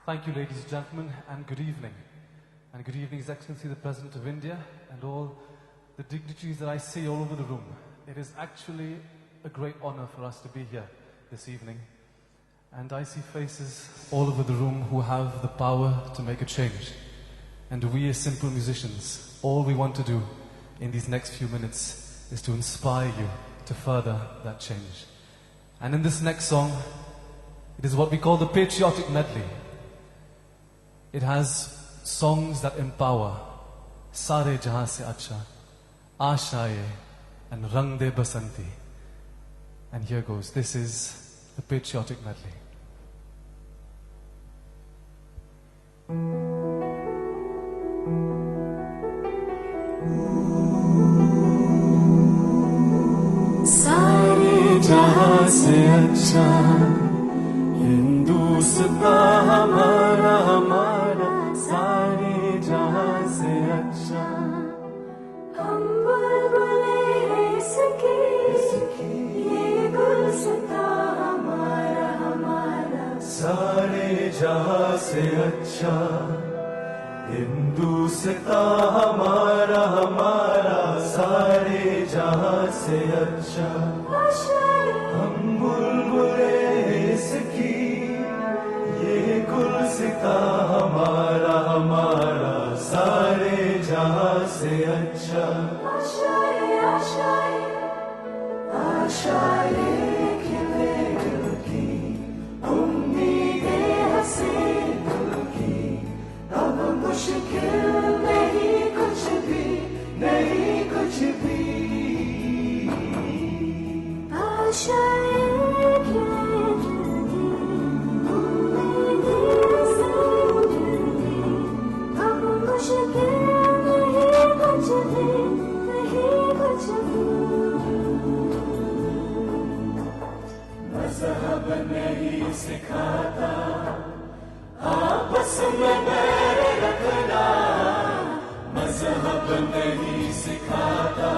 Thank you, ladies and gentlemen, and good evening. And good evening, His Excellency, the President of India, and all the dignitaries that I see all over the room. It is actually a great honor for us to be here this evening. And I see faces all over the room who have the power to make a change. And we as simple musicians, all we want to do in these next few minutes is to inspire you to further that change. And in this next song, it is what we call the patriotic medley. It has songs that empower, Sare Jahan Se Acha, Ashaye, and Rang De Basanti. And here goes, this is the patriotic medley. सारे जहां से अच्छा हिंदुस्तान हमारा हमारा सारे जहां से अच्छा हम बुलबुले इसकी ये गुलसितां हमारा हमारा सारे जहां से अच्छा हिंदुस्तान हमारा हमारा सारे जहां से अच्छा हम बुलबुले इसकी ये गुलसितां हमारा हमारा सारे जहां से अच्छा आशाएं खिले दिल की उम्मीदें हंसे दिल की अब मुश्किल नहीं कुछ भी नहीं कुछ भी आशाएं खिले उम्मीदें हंसे दिल की अब मुश्किल नहीं कुछ भी नहीं कुछ भी मज़हब नहीं सिखाता आपस में बैर रखना मज़हब नहीं सिखाता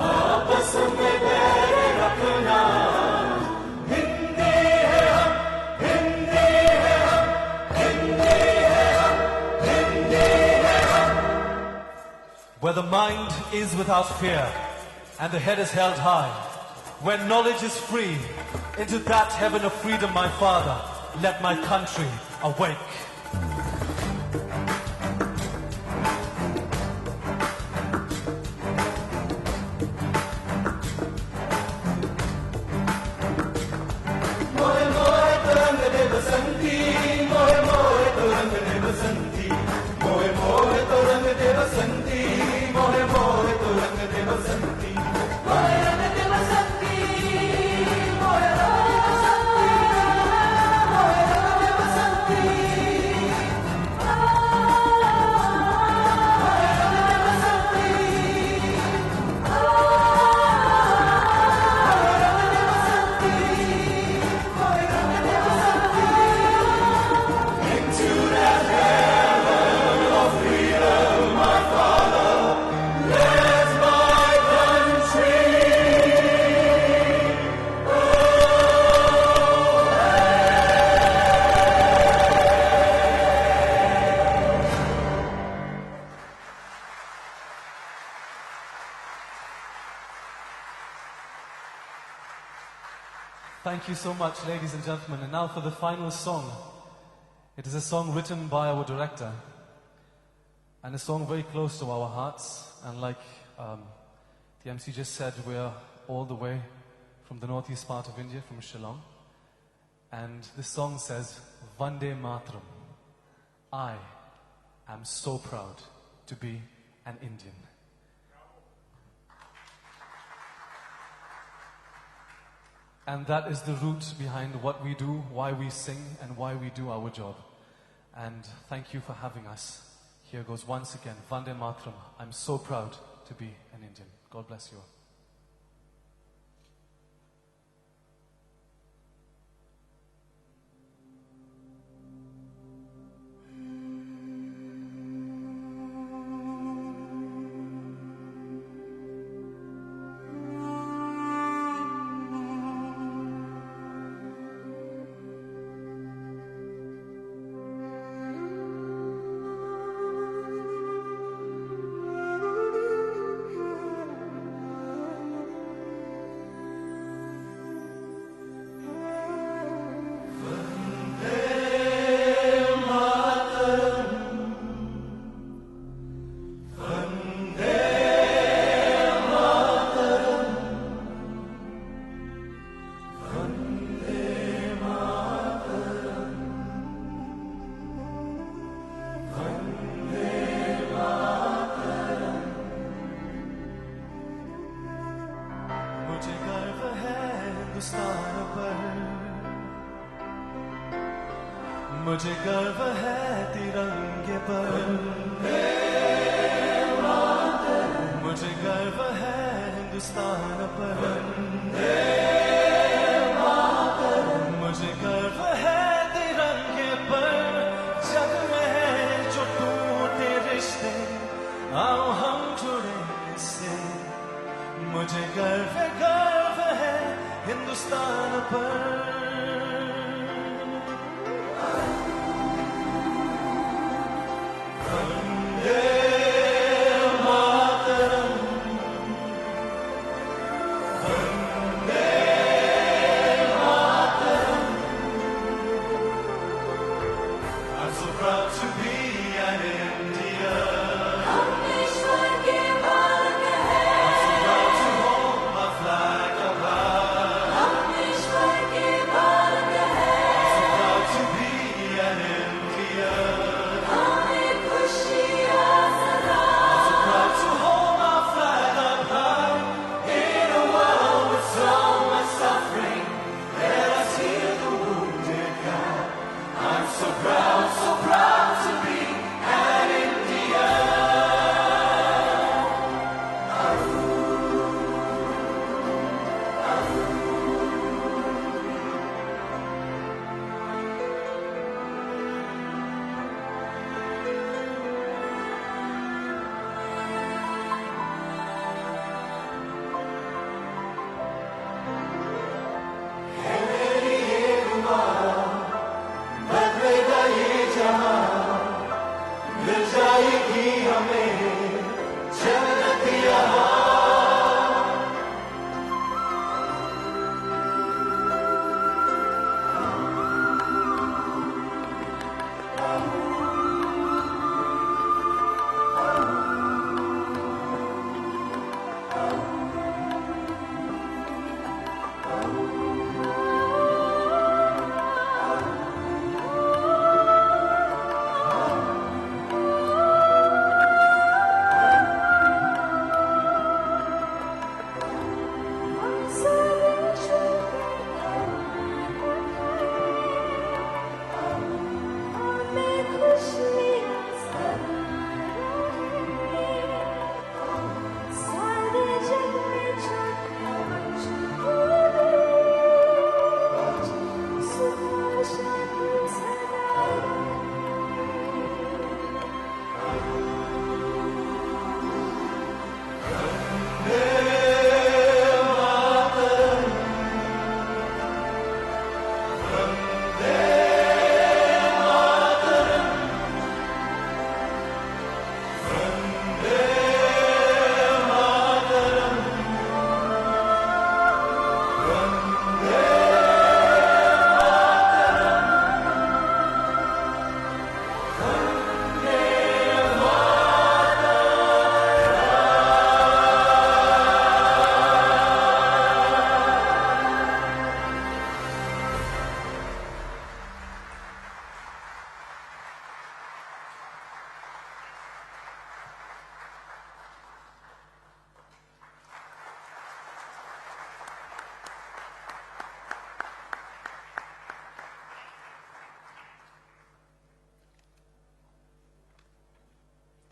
आपस में बैर रखना हिंदी है हम हिंदी है हम हिंदी है हम हिंदी है हम Where the mind is without fear and the head is held high, where knowledge is free, into that heaven of freedom, my Father, let my country awake. मोहे मोहे तो रंग दे बसंती मोहे मोहे तो रंग दे बसंती मोहे मोहे तो रंग दे बसंती मोहे मोहे तो रंग दे बसंती मोहे रंग दे बसंती मोहे रंग दे बसंती into that heaven of freedom, my Father, let my country Thank you so much, ladies and gentlemen. And now for the final song. It is a song written by our director, and a song very close to our hearts. And like the MC just said, we're all the way from the northeast part of India, from Shillong. And this song says, Vande Mataram. I am so proud to be an Indian. And that is the root behind what we do, why we sing, and why we do our job. And thank you for having us. Here goes once again, Vande Mataram. I'm so proud to be an Indian. God bless you all. Hindustan पर मुझे गर्व है तिरंगे पर मुझे गर्व है हिंदुस्तान पर मुझे गर्व है तिरंगे पर जग में है जो टूटे रिश्ते आओ हम जुड़े इससे मुझे गर्व है हिंदुस्तान पर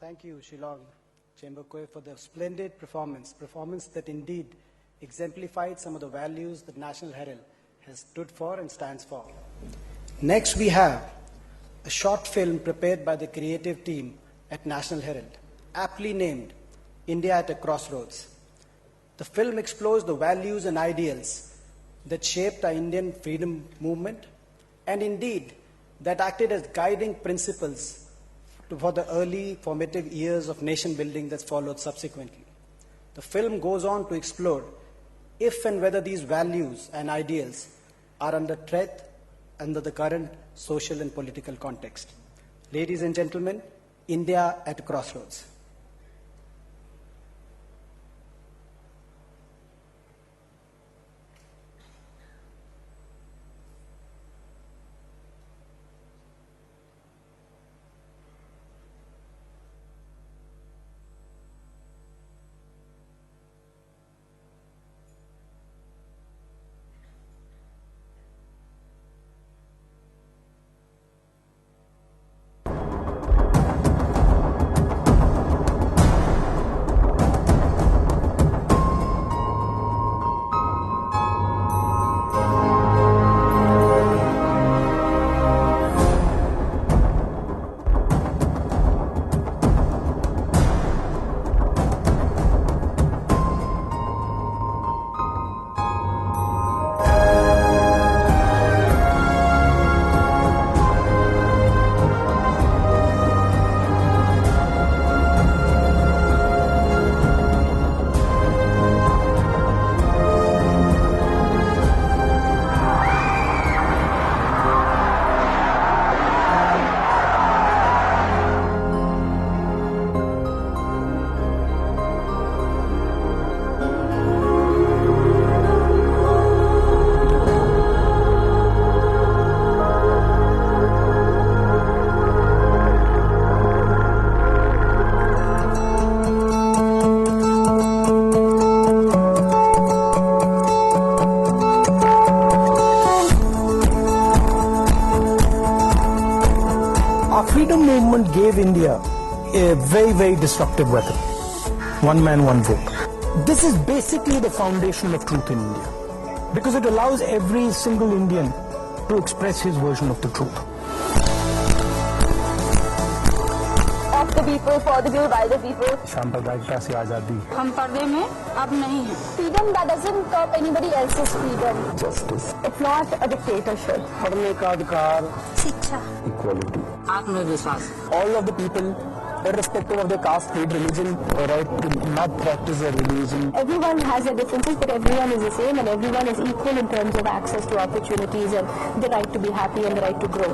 Thank you, Shillong Chamber Choir, for the splendid performance that indeed exemplified some of the values that National Herald has stood for and stands for. Next, we have a short film prepared by the creative team at National Herald, aptly named India at a Crossroads. The film explores the values and ideals that shaped our Indian freedom movement and indeed that acted as guiding principles for the early formative years of nation building that followed subsequently. The film goes on to explore if and whether these values and ideals are under threat under the current social and political context. Ladies and gentlemen, India at a Crossroads. movement gave India a very, very destructive weapon. One man, one vote. This is basically the foundation of truth in India, because it allows every single Indian to express his version of the truth. Of the people, for the people, by the people. सांप्रदायिकता से आजादी. हम पर्दे में अब नहीं हैं. Freedom that doesn't curb anybody else's freedom. Justice. It's not a dictatorship. पढ़ने का अधिकार. शिक्षा. Equality. आत्मविश्वास. All of the people, irrespective of their caste, creed, religion, or right to not practice their religion. Everyone has their differences, but everyone is the same, and everyone is equal in terms of access to opportunities and the right to be happy and the right to grow.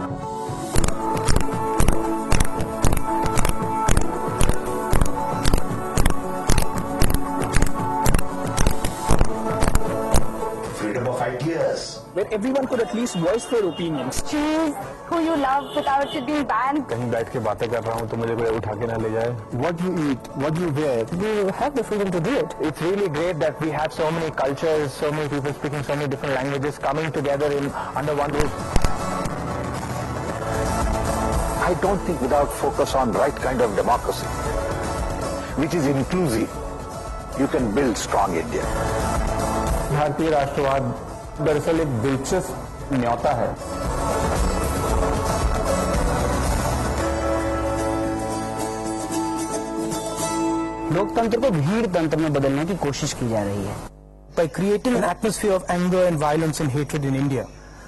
Freedom of ideas. Where everyone could at least voice their opinions. Choose who you love without it being banned. कहीं बैठ के बातें कर रहा हूँ तो मुझे कोई उठा के ना ले जाए. What you eat, what you wear, you have the freedom to do it. It's really great that we have so many cultures, so many people speaking so many different languages coming together under one roof. I don't think without focus on right kind of democracy, which is inclusive, you can build strong India. भारतीय राष्ट्रवाद दरअसल एक दिलचस्प न्योता है. लोकतंत्र को भीड़ तंत्र में बदलने की कोशिश की जा रही है. By creating an atmosphere of anger and violence and hatred in India,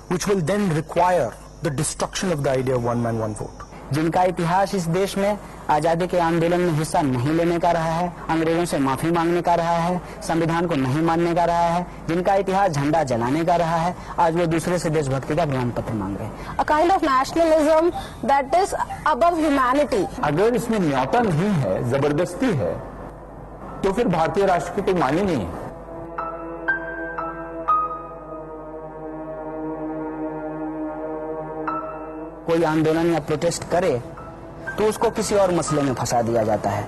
which will then require the destruction of the idea of one man, one vote. जिनका इतिहास इस देश में आजादी के आंदोलन में हिस्सा नहीं लेने का रहा है, अंग्रेजों से माफी मांगने का रहा है, संविधान को नहीं मानने का रहा है, जिनका इतिहास झंडा जलाने का रहा है, आज वो दूसरे से देशभक्ति का प्रमाण पत्र मांग रहे हैं. A kind of nationalism that is above humanity. अगर इसमें न्योता नहीं है, जबरदस्ती है, तो फिर भारतीय राष्ट्र की कोई मानी नहीं है. कोई आंदोलन या प्रोटेस्ट करे तो उसको किसी और मसले में फंसा दिया जाता है.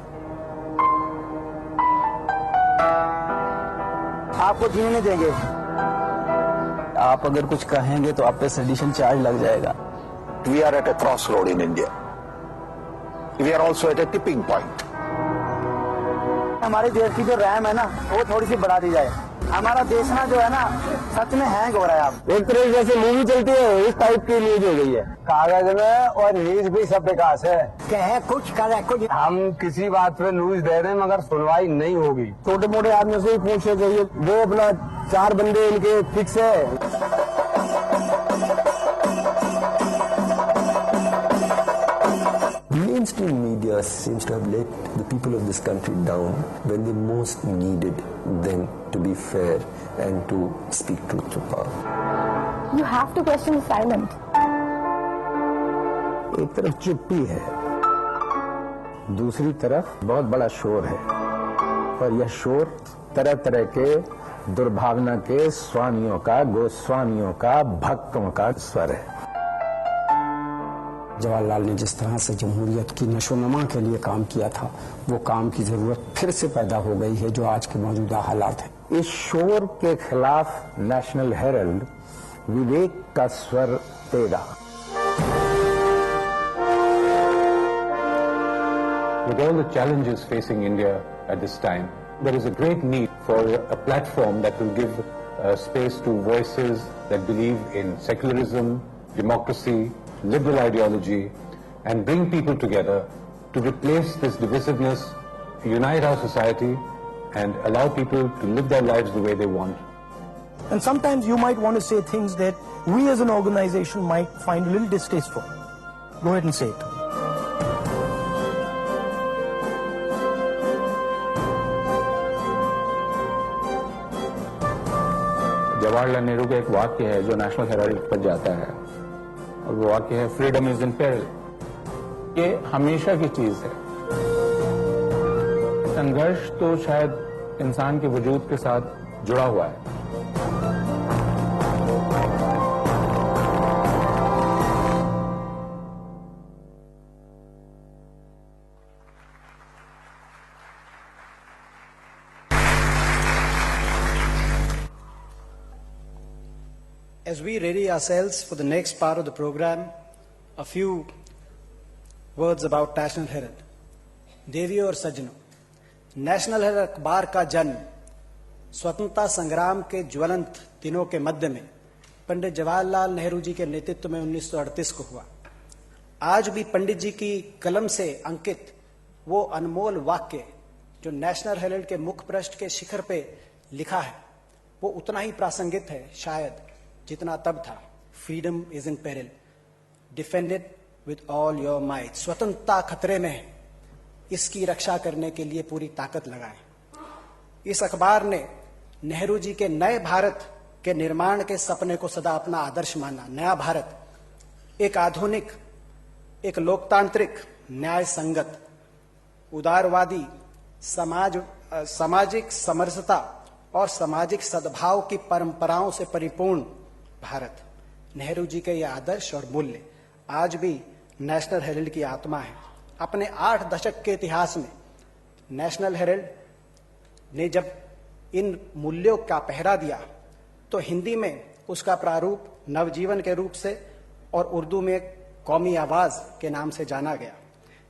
आपको जीने नहीं देंगे. आप अगर कुछ कहेंगे तो आप पे सेडिशन चार्ज लग जाएगा. We are at a crossroad in India. We are also at a tipping point. हमारे देश की जो रैम है ना, वो थोड़ी सी बढ़ा दी जाए. हमारा देश ना जो है ना, सच में हैंग हो रहा है. आप एक तरह जैसे मूवी चलती है, इस टाइप की न्यूज हो गई है. कागज में और न्यूज भी सब विकास है. कहे कुछ करे कुछ. हम किसी बात पे न्यूज दे रहे हैं मगर सुनवाई नहीं होगी. छोटे मोटे आदमी से ही पूछे जाइए, वो अपना 4 बंदे इनके फिक्स है. Mainstream media seems to have let the people of this country down when they most needed them to be fair and to speak truth to power. You have to question silence. एक तरफ चुप्पी है, दूसरी तरफ बहुत बड़ा शोर है, और यह शोर तरह तरह के दुर्भावना के स्वामियों का, गोस्वामियों का, भक्तों का स्वर है. जवाहरलाल ने जिस तरह से जमहूरियत की नशोनमा के लिए काम किया था, वो काम की जरूरत फिर से पैदा हो गई है जो आज के मौजूदा हालात है. इस शोर के खिलाफ नेशनल हेरल्ड विवेक का स्वर तेगा. With all the challenges facing India at this time, there is a great need for a platform that will give space to voices that believe in secularism, democracy, liberal ideology, and bring people together to replace this divisiveness, unite our society, and allow people to live their lives the way they want. And sometimes you might want to say things that we as an organization might find a little distasteful. Go ahead and say it. Jawaharlal Nehru का एक वाक्य है जो national Herald पर जाता है, और वो वाक्य है, फ्रीडम इज इन पेरिल. ये हमेशा की चीज है. संघर्ष तो शायद इंसान के वजूद के साथ जुड़ा हुआ है. As we ready ourselves for the next part of the program, a few words about National Herald. देवियों और सज्जनों, नेशनल हेराल्ड अखबार का जन्म स्वतंत्रता संग्राम के ज्वलंत दिनों के मध्य में पंडित जवाहरलाल नेहरू जी के नेतृत्व में 1938 को हुआ। आज भी पंडित जी की कलम से अंकित वो अनमोल वाक्य जो नेशनल हेराल्ड के मुख पृष्ठ के शिखर पे लिखा है, वो उतना ही प्रासंगिक है शायद जितना तब था। Freedom is in peril, defended with all your might. स्वतंत्रता खतरे में है, इसकी रक्षा करने के लिए पूरी ताकत लगाएं। इस अखबार ने नेहरू जी के नए भारत के निर्माण के सपने को सदा अपना आदर्श माना। नया भारत एक आधुनिक, एक लोकतांत्रिक, न्याय संगत, उदारवादी, सामाजिक समरसता और सामाजिक सद्भाव की परंपराओं से परिपूर्ण भारत। नेहरू जी के ये आदर्श और मूल्य आज भी नेशनल हेराल्ड की आत्मा है। अपने 8 दशक के इतिहास में नेशनल हेराल्ड ने जब इन मूल्यों का पहरा दिया तो हिंदी में उसका प्रारूप नवजीवन के रूप से और उर्दू में कौमी आवाज के नाम से जाना गया।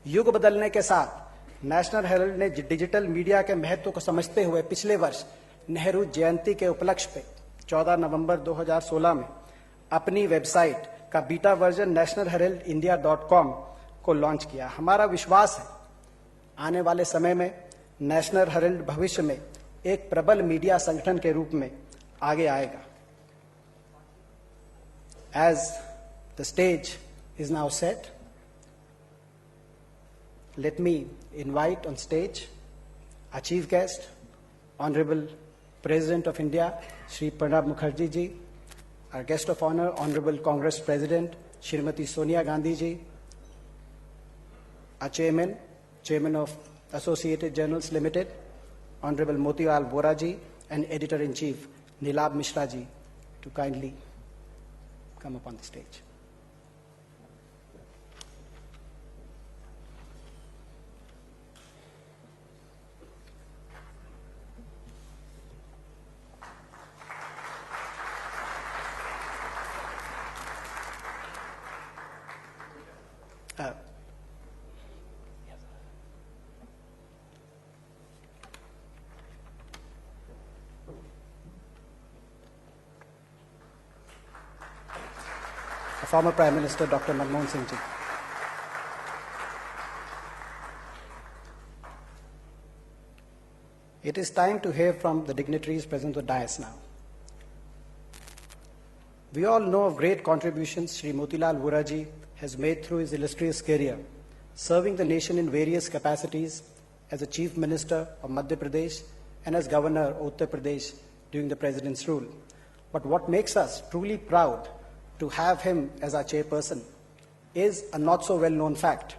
युग बदलने के साथ नेशनल हेराल्ड ने डिजिटल मीडिया के महत्व को समझते हुए पिछले वर्ष नेहरू जयंती के उपलक्ष्य पे 14 नवंबर 2016 में अपनी वेबसाइट का बीटा वर्जन nationalheraldindia.com को लॉन्च किया। हमारा विश्वास है आने वाले समय में नेशनल हेराल्ड भविष्य में एक प्रबल मीडिया संगठन के रूप में आगे आएगा। As the stage is now set, let me invite on stage our chief guest, Honorable President of India, Shri Pranab Mukherjee ji, our guest of honor, Honorable Congress President, Shrimati Sonia Gandhi ji, our Chairman of Associated Journals Limited, Honorable Motilal Vora ji, and Editor-in-Chief, Nilab Mishra ji, to kindly come up on the stage. Former Prime Minister Dr. Manmohan Singh ji. It is time to hear from the dignitaries present on the dais now. We all know of great contributions Sri Motilal Vora ji has made through his illustrious career, serving the nation in various capacities as a Chief Minister of Madhya Pradesh and as Governor of Uttar Pradesh during the President's rule. But what makes us truly proud to have him as our chairperson is a not so well known fact.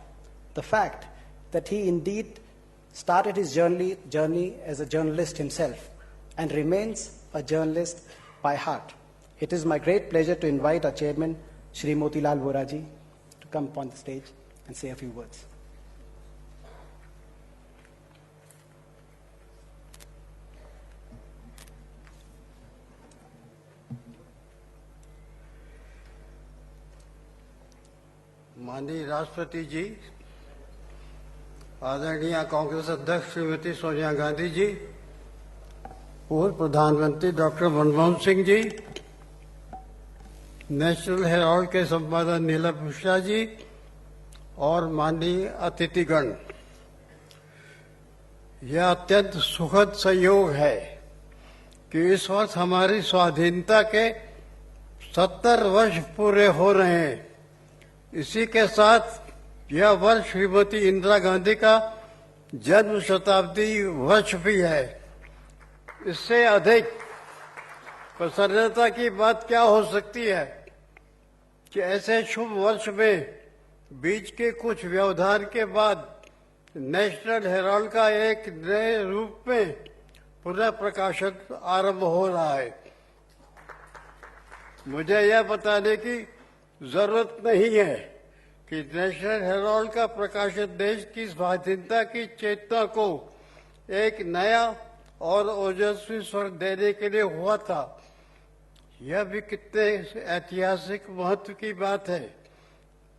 The fact that he indeed started his journey as a journalist himself and remains a journalist by heart. It is my great pleasure to invite our chairman, Shri Motilal Vora ji, to come upon the stage and say a few words. माननीय राष्ट्रपति जी, आदरणीय कांग्रेस अध्यक्ष श्रीमती सोनिया गांधी जी, पूर्व प्रधानमंत्री doctor Manmohan Singh ji, national Herald के संपादक नीलम मिश्रा जी और माननीय अतिथिगण, यह अत्यंत सुखद संयोग है कि इस वर्ष हमारी स्वाधीनता के 70 वर्ष पूरे हो रहे हैं। इसी के साथ यह वर्ष श्रीमती इंदिरा गांधी का जन्म शताब्दी वर्ष भी है। इससे अधिक प्रसन्नता की बात क्या हो सकती है कि ऐसे शुभ वर्ष में बीच के कुछ व्यवधान के बाद नेशनल हेराल्ड का एक नए रूप में पुनः प्रकाशन आरंभ हो रहा है। मुझे यह बताने की जरूरत नहीं है कि नेशनल हेराल्ड का प्रकाशन देश की स्वाधीनता की चेतना को एक नया और ओजस्वी स्वर देने के लिए हुआ था। यह भी कितने ऐतिहासिक महत्व की बात है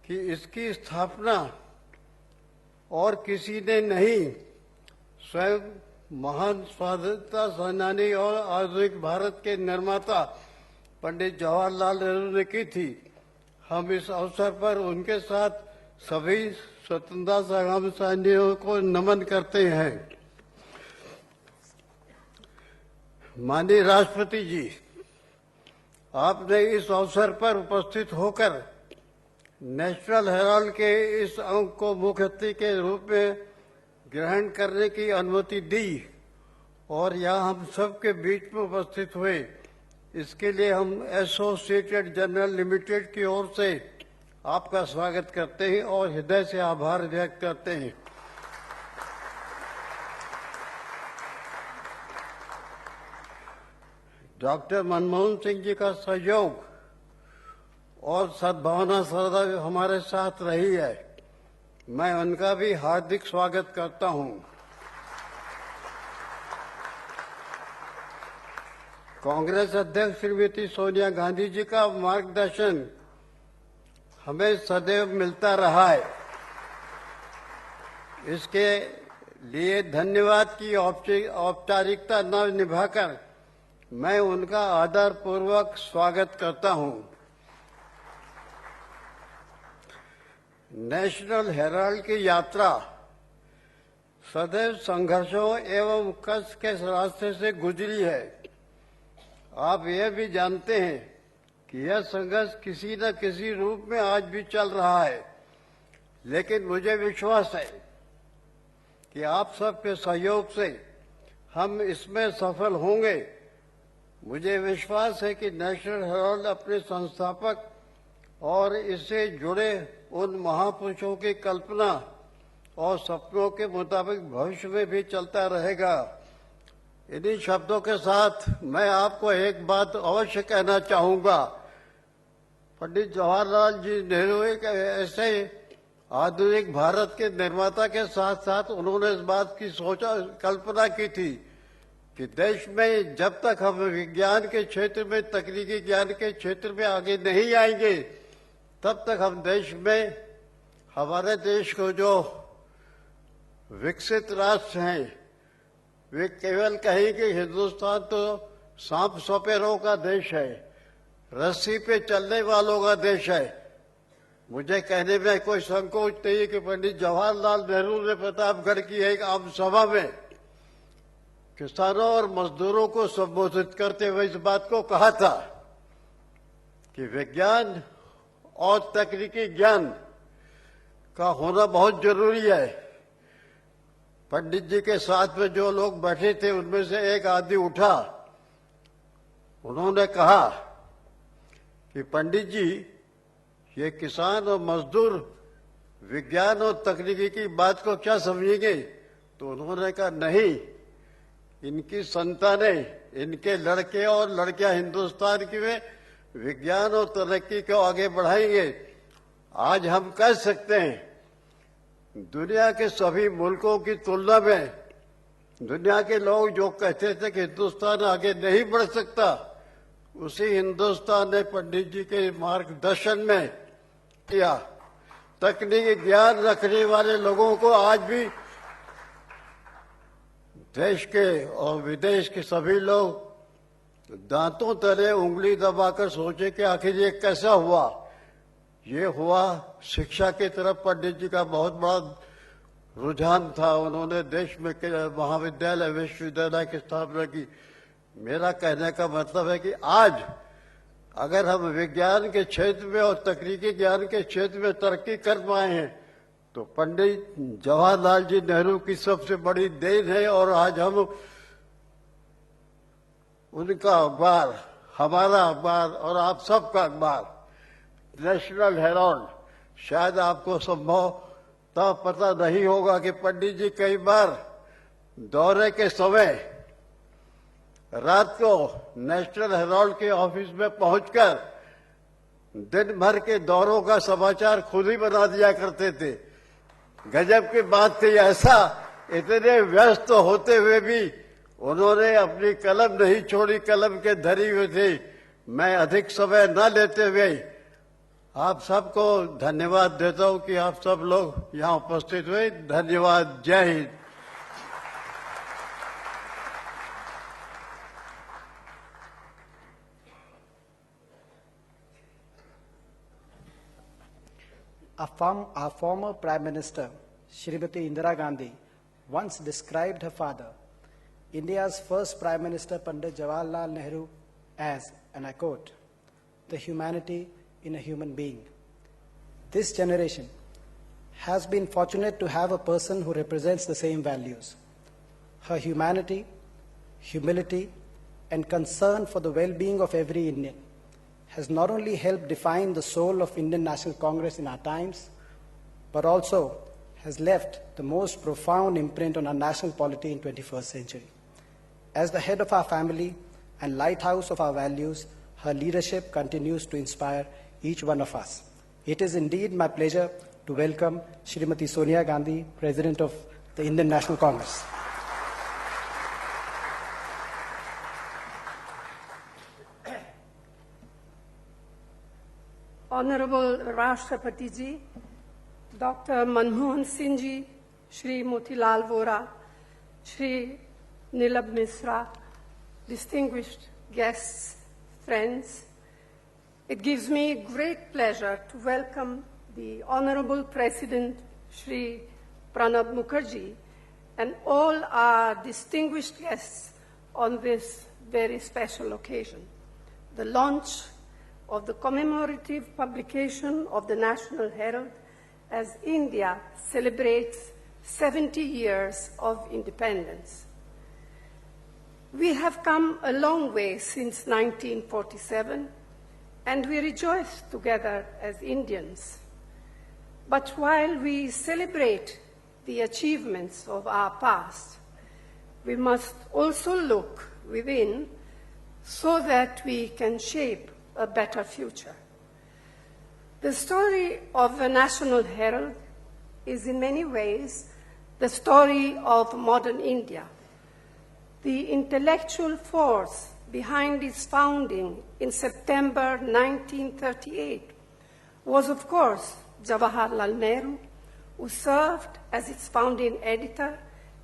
कि इसकी स्थापना और किसी ने नहीं, स्वयं महान स्वाधीनता सेनानी और आधुनिक भारत के निर्माता पंडित जवाहरलाल नेहरू ने की थी। हम इस अवसर पर उनके साथ सभी स्वतंत्रता संग्राम सेनानियों को नमन करते हैं। माननीय राष्ट्रपति जी, आपने इस अवसर पर उपस्थित होकर नेशनल हेराल्ड के इस अंक को मुख्य अतिथि के रूप में ग्रहण करने की अनुमति दी और यहाँ हम सबके बीच में उपस्थित हुए। इसके लिए हम एसोसिएटेड जर्नल लिमिटेड की ओर से आपका स्वागत करते हैं और हृदय से आभार व्यक्त करते हैं। डॉक्टर मनमोहन सिंह जी का सहयोग और सद्भावना सदा हमारे साथ रही है। मैं उनका भी हार्दिक स्वागत करता हूं। कांग्रेस अध्यक्ष श्रीमती सोनिया गांधी जी का मार्गदर्शन हमें सदैव मिलता रहा है। इसके लिए धन्यवाद की औपचारिकता न निभाकर मैं उनका आदरपूर्वक स्वागत करता हूं। नेशनल हेराल्ड की यात्रा सदैव संघर्षों एवं कष्ट के रास्ते से गुजरी है। आप यह भी जानते हैं कि यह संघर्ष किसी न किसी रूप में आज भी चल रहा है, लेकिन मुझे विश्वास है कि आप सबके सहयोग से हम इसमें सफल होंगे। मुझे विश्वास है कि नेशनल हेराल्ड अपने संस्थापक और इससे जुड़े उन महापुरुषों की कल्पना और सपनों के मुताबिक भविष्य में भी चलता रहेगा। इन्हीं शब्दों के साथ मैं आपको एक बात अवश्य कहना चाहूंगा। पंडित जवाहरलाल जी नेहरू एक ऐसे आधुनिक भारत के निर्माता के साथ साथ उन्होंने इस बात की कल्पना की थी कि देश में जब तक हम विज्ञान के क्षेत्र में, तकनीकी ज्ञान के क्षेत्र में आगे नहीं आएंगे, तब तक हम देश में, हमारे देश को जो विकसित राष्ट्र हैं, वे केवल कहें कि हिंदुस्तान तो सांप सपेरों का देश है, रस्सी पे चलने वालों का देश है। मुझे कहने में कोई संकोच नहीं है कि पंडित जवाहरलाल नेहरू ने प्रतापगढ़ की एक आम सभा में किसानों और मजदूरों को संबोधित करते हुए इस बात को कहा था कि विज्ञान और तकनीकी ज्ञान का होना बहुत जरूरी है। पंडित जी के साथ में जो लोग बैठे थे उनमें से एक आदमी उठा, उन्होंने कहा कि पंडित जी, ये किसान और मजदूर विज्ञान और तकनीकी की बात को क्या समझेंगे? तो उन्होंने कहा नहीं, इनकी संतानें, इनके लड़के और लड़कियां हिंदुस्तान की में विज्ञान और तरक्की को आगे बढ़ाएंगे। आज हम कह सकते हैं दुनिया के सभी मुल्कों की तुलना में दुनिया के लोग जो कहते थे कि हिंदुस्तान आगे नहीं बढ़ सकता, उसी हिंदुस्तान ने पंडित जी के मार्गदर्शन में किया। तकनीकी ज्ञान रखने वाले लोगों को आज भी देश के और विदेश के सभी लोग दांतों तले उंगली दबाकर सोचे कि आखिर ये कैसा हुआ। ये हुआ शिक्षा की तरफ पंडित जी का बहुत बड़ा रुझान था। उन्होंने देश में महाविद्यालय, विश्वविद्यालय की स्थापना की। मेरा कहने का मतलब है कि आज अगर हम विज्ञान के क्षेत्र में और तकनीकी ज्ञान के क्षेत्र में तरक्की कर पाए हैं तो पंडित जवाहरलाल जी नेहरू की सबसे बड़ी देन है। और आज हम उनका अखबार, हमारा अखबार और आप सबका अखबार नेशनल हेराल्ड, शायद आपको संभवतः पता नहीं होगा कि पंडित जी कई बार दौरे के समय रात को नेशनल हेराल्ड के ऑफिस में पहुंचकर दिन भर के दौरों का समाचार खुद ही बना दिया करते थे। गजब की बात थी, ऐसा इतने व्यस्त होते हुए भी उन्होंने अपनी कलम नहीं छोड़ी, कलम के धरी हुए थे। मैं अधिक समय न लेते हुए आप सबको धन्यवाद देता हूं कि आप सब लोग यहाँ उपस्थित हुए. धन्यवाद. जय Hind. Our former Prime Minister, Shrimati Indira Gandhi, once described her father, India's first Prime Minister Pandit Jawaharlal Nehru, as, and I quote, "the humanity in a human being." This generation has been fortunate to have a person who represents the same values. Her humanity, humility, and concern for the well-being of every Indian has not only helped define the soul of Indian National Congress in our times, but also has left the most profound imprint on our national polity in 21st century. As the head of our family and lighthouse of our values, her leadership continues to inspire each one of us. It is indeed my pleasure to welcome Shrimati Sonia Gandhi, President of the Indian National Congress. Honorable Rashtrapati Ji, Dr. Manmohan Singh Ji, Shri Motilal Vora, Shri Nilab Misra, distinguished guests, friends, it gives me great pleasure to welcome the Honorable President, Shri Pranab Mukherjee, and all our distinguished guests on this very special occasion, the launch of the commemorative publication of the National Herald as India celebrates 70 years of independence. We have come a long way since 1947, and we rejoice together as Indians. But while we celebrate the achievements of our past, we must also look within so that we can shape a better future. The story of the National Herald is in many ways the story of modern India. The intellectual force behind its founding in September 1938 was, of course, Jawaharlal Nehru, who served as its founding editor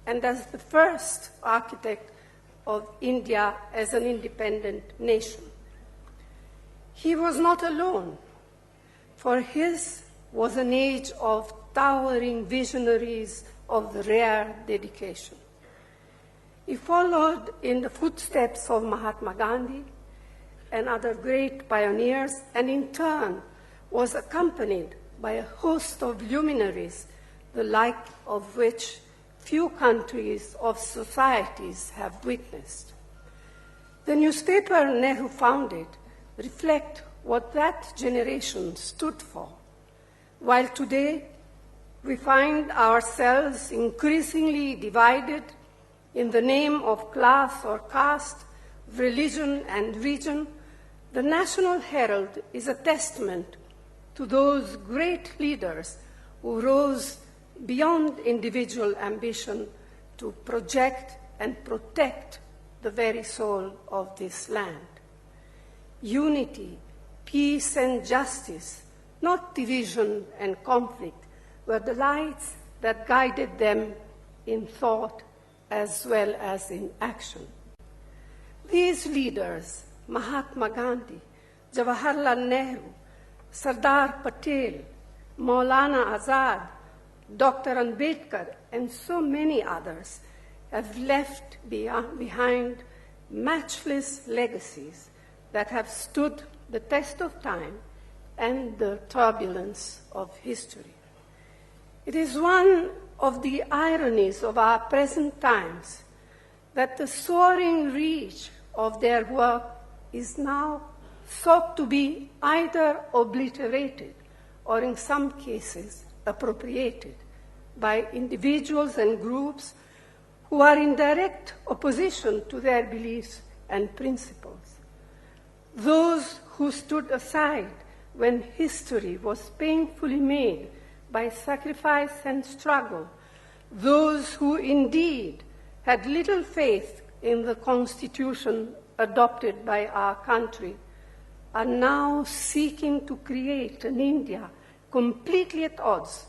and as the first architect of India as an independent nation. He was not alone, for his was an age of towering visionaries of the rare dedication. He followed in the footsteps of Mahatma Gandhi and other great pioneers, and in turn was accompanied by a host of luminaries, the like of which few countries or societies have witnessed. The newspaper Nehru founded reflect what that generation stood for, while today we find ourselves increasingly divided in the name of class or caste, religion and region. The National Herald is a testament to those great leaders who rose beyond individual ambition to project and protect the very soul of this land. Unity, peace, and justice, not division and conflict, were the lights that guided them in thought as well as in action. These leaders, Mahatma Gandhi, Jawaharlal Nehru, Sardar Patel, Maulana Azad, Dr. Ambedkar, and so many others, have left behind matchless legacies that have stood the test of time and the turbulence of history. It is one of the ironies of our present times that the soaring reach of their work is now sought to be either obliterated or in some cases appropriated by individuals and groups who are in direct opposition to their beliefs and principles. Those who stood aside when history was painfully made by sacrifice and struggle, those who indeed had little faith in the constitution adopted by our country, are now seeking to create an India completely at odds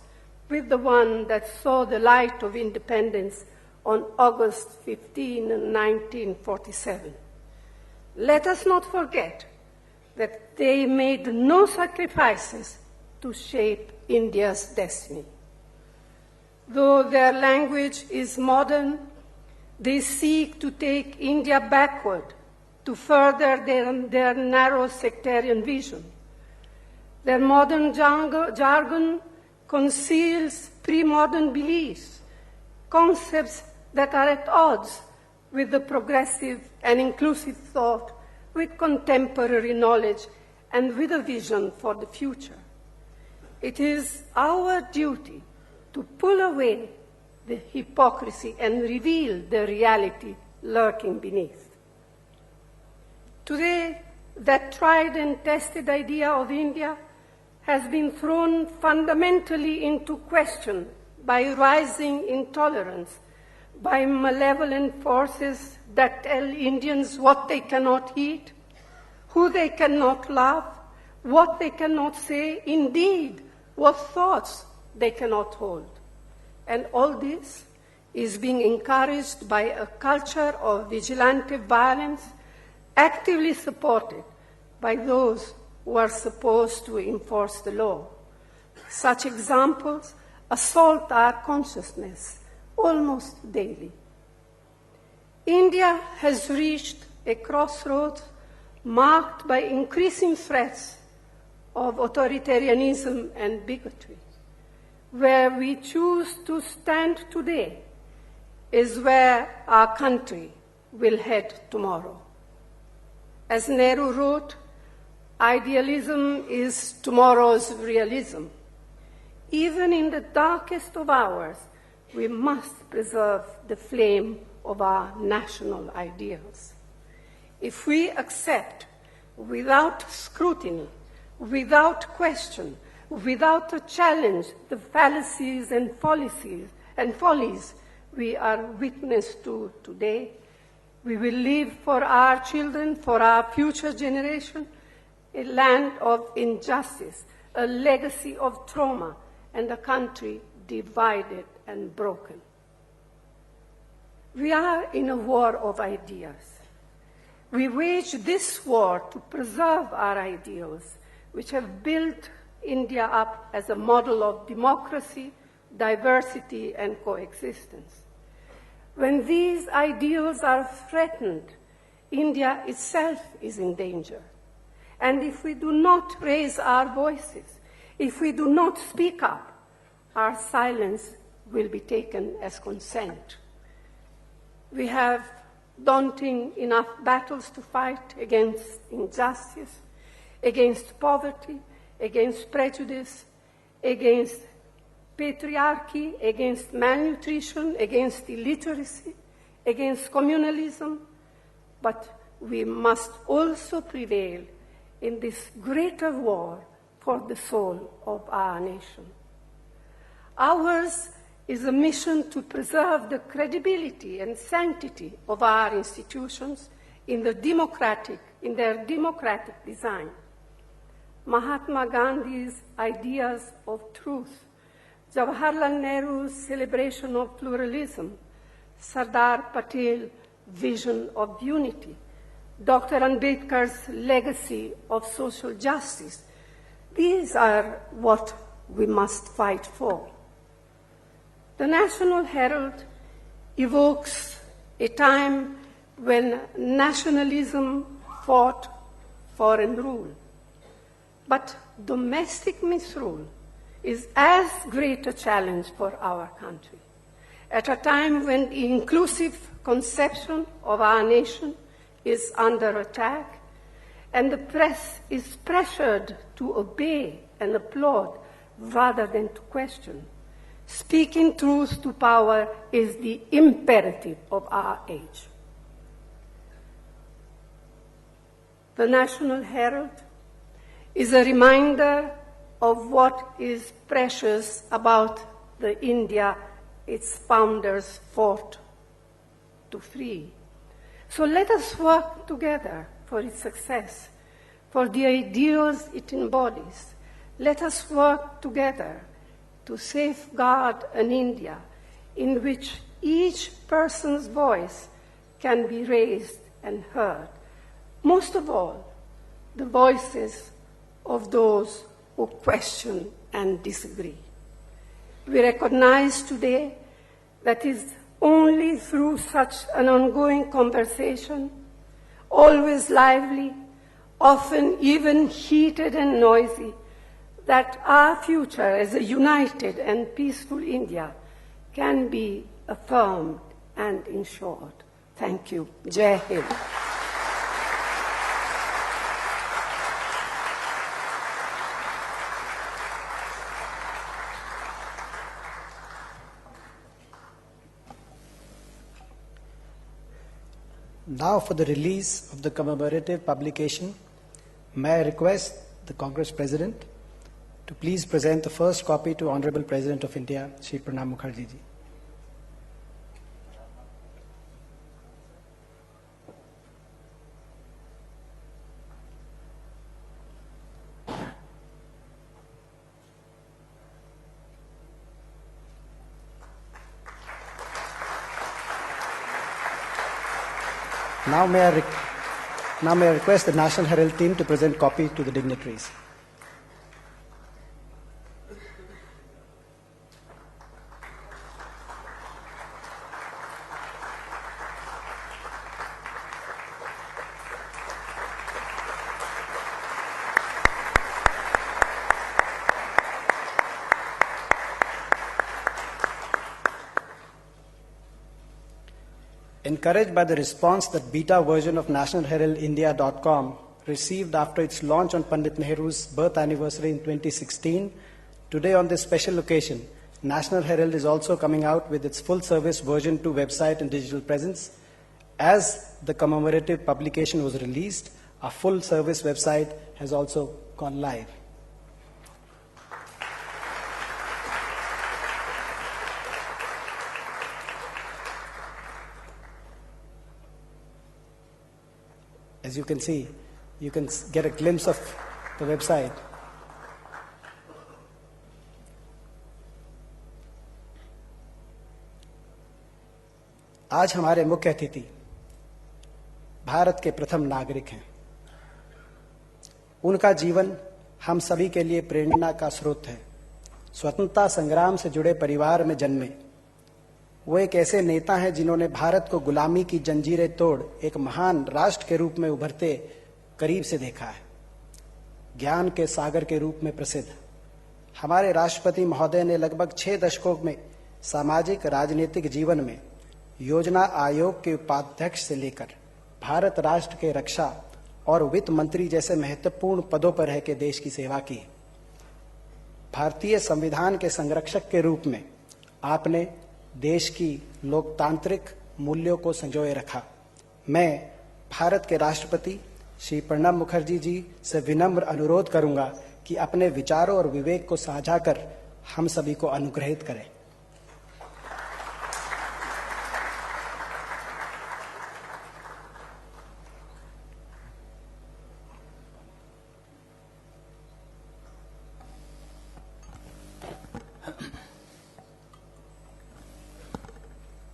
with the one that saw the light of independence on August 15, 1947. Let us not forget that they made no sacrifices to shape India's destiny. Though their language is modern, they seek to take India backward to further their narrow sectarian vision. Their modern jargon conceals pre-modern beliefs, concepts that are at odds with the progressive and inclusive thought, with contemporary knowledge, and with a vision for the future. It is our duty to pull away the hypocrisy and reveal the reality lurking beneath. Today, that tried and tested idea of India has been thrown fundamentally into question by rising intolerance, by malevolent forces that tell Indians what they cannot eat, who they cannot love, what they cannot say, indeed, what thoughts they cannot hold. And all this is being encouraged by a culture of vigilante violence actively supported by those who are supposed to enforce the law. Such examples assault our consciousness almost daily. India has reached a crossroads marked by increasing threats of authoritarianism and bigotry. Where we choose to stand today is where our country will head tomorrow. As Nehru wrote, idealism is tomorrow's realism. Even in the darkest of hours, we must preserve the flame of our national ideals. If we accept, without scrutiny, without question, without a challenge, the fallacies and follies we are witness to today, we will leave for our children, for our future generation, a land of injustice, a legacy of trauma, and a country divided and broken. We are in a war of ideas. We wage this war to preserve our ideals, which have built India up as a model of democracy, diversity, and coexistence. When these ideals are threatened, India itself is in danger. And if we do not raise our voices, if we do not speak up, our silence will be taken as consent. We have daunting enough battles to fight against injustice, against poverty, against prejudice, against patriarchy, against malnutrition, against illiteracy, against communalism, but we must also prevail in this greater war for the soul of our nation. Ours is a mission to preserve the credibility and sanctity of our institutions in their democratic design. Mahatma Gandhi's ideas of truth, Jawaharlal Nehru's celebration of pluralism, Sardar Patel's vision of unity, Dr. Ambedkar's legacy of social justice, these are what we must fight for. The National Herald evokes a time when nationalism fought foreign rule. But domestic misrule is as great a challenge for our country. At a time when the inclusive conception of our nation is under attack and the press is pressured to obey and applaud rather than to question, speaking truth to power is the imperative of our age. The National Herald is a reminder of what is precious about the India its founders fought to free. So let us work together for its success. for the ideals it embodies. Let us work together to safeguard an India in which each person's voice can be raised and heard. Most of all, the voices of those who question and disagree. We recognize today that it is only through such an ongoing conversation, always lively, often even heated and noisy, that our future as a united and peaceful India can be affirmed and ensured. Thank you. Jai Hind. Now for the release of the commemorative publication, may I request the Congress President to please present the first copy to Honorable President of India, Shri Pranab Mukherjee ji. Now may I request the National Herald team to present copy to the dignitaries. Encouraged by the response that beta version of nationalheraldindia.com received after its launch on Pandit Nehru's birth anniversary in 2016, today on this special occasion, National Herald is also coming out with its full-service version 2 website and digital presence. As the commemorative publication was released, a full-service website has also gone live. As you can see, you can get a glimpse of the website. आज हमारे मुख्य अतिथि भारत के प्रथम नागरिक हैं। उनका जीवन हम सभी के लिए प्रेरणा का स्रोत है। स्वतंत्रता संग्राम से जुड़े परिवार में जन्मे, वो एक ऐसे नेता हैं जिन्होंने भारत को गुलामी की जंजीरें तोड़ एक महान राष्ट्र के रूप में उभरते करीब से देखा है। ज्ञान के सागर के रूप में प्रसिद्ध हमारे राष्ट्रपति महोदय ने लगभग 6 दशकों में सामाजिक राजनीतिक जीवन में योजना आयोग के उपाध्यक्ष से लेकर भारत राष्ट्र के रक्षा और वित्त मंत्री जैसे महत्वपूर्ण पदों पर रह के देश की सेवा की। भारतीय संविधान के संरक्षक के रूप में आपने देश की लोकतांत्रिक मूल्यों को संजोए रखा। मैं भारत के राष्ट्रपति श्री प्रणब मुखर्जी जी से विनम्र अनुरोध करूंगा कि अपने विचारों और विवेक को साझा कर हम सभी को अनुग्रहित करें।